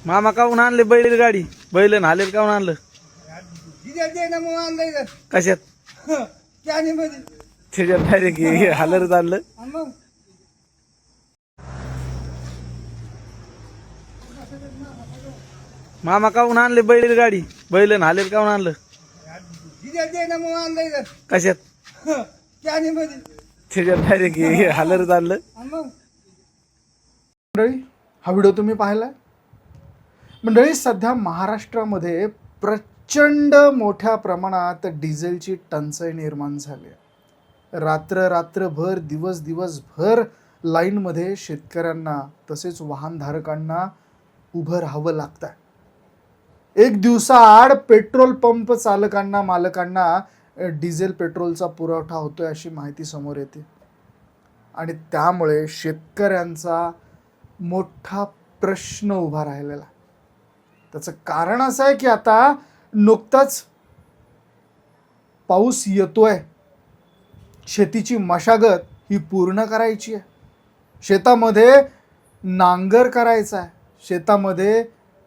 मामा काऊन आणले बैल गाडी? बैल नालेल काऊन आणलं? कशात? त्याच्यात डायरेक्ट हालरच आणलं. मामा काऊन आणले बैल गाडी? बैल नालेल काऊन आणलं? कशात? त्याच्यात डायरेक्ट हालरच आणलं. मंडळी, हा व्हिडिओ तुम्ही पाहिलाय? मंडळी, सध्या महाराष्ट्रामध्ये प्रचंड मोठ्या प्रमाणात डिझेलची टंचाई निर्माण झाली आहे. रात्रभर दिवसभर लाईनमध्ये शेतकऱ्यांना तसेच वाहनधारकांना उभं राहावं लागतं. एक दिवसाआड पेट्रोल पंप चालकांना मालकांना डिझेल पेट्रोलचा पुरवठा होतोय अशी माहिती समोर येते. आणि त्यामुळे शेतकऱ्यांचा मोठा प्रश्न उभा राहिलेला. त्याचं कारण असं आहे की आता नुकताच पाऊस येतोय, शेतीची मशागत ही पूर्ण करायची आहे, शेतामध्ये नांगर करायचा आहे, शेतामध्ये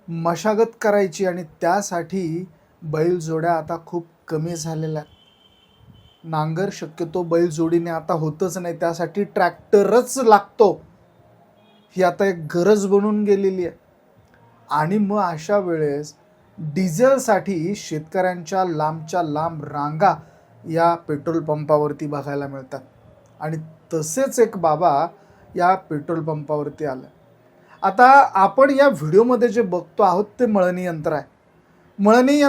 मशागत करायची, आणि त्यासाठी बैलजोड्या आता खूप कमी झालेल्या आहेत. नांगर शक्यतो बैलजोडीने आता होतच नाही, त्यासाठी ट्रॅक्टरच लागतो, ही आता एक गरज बनून गेलेली आहे. आणि मग अशा वेळेस डिझेलसाठी शेतकऱ्यांच्या लांबच्या लांब रांगा या पेट्रोल पंपावरती बघायला मिळतात. आणि तसेच एक बाबा या पेट्रोल पंपावरती आला. आता आपण या व्हिडिओमध्ये जे बघतो आहोत ते मळणी यंत्र आहे. मळणी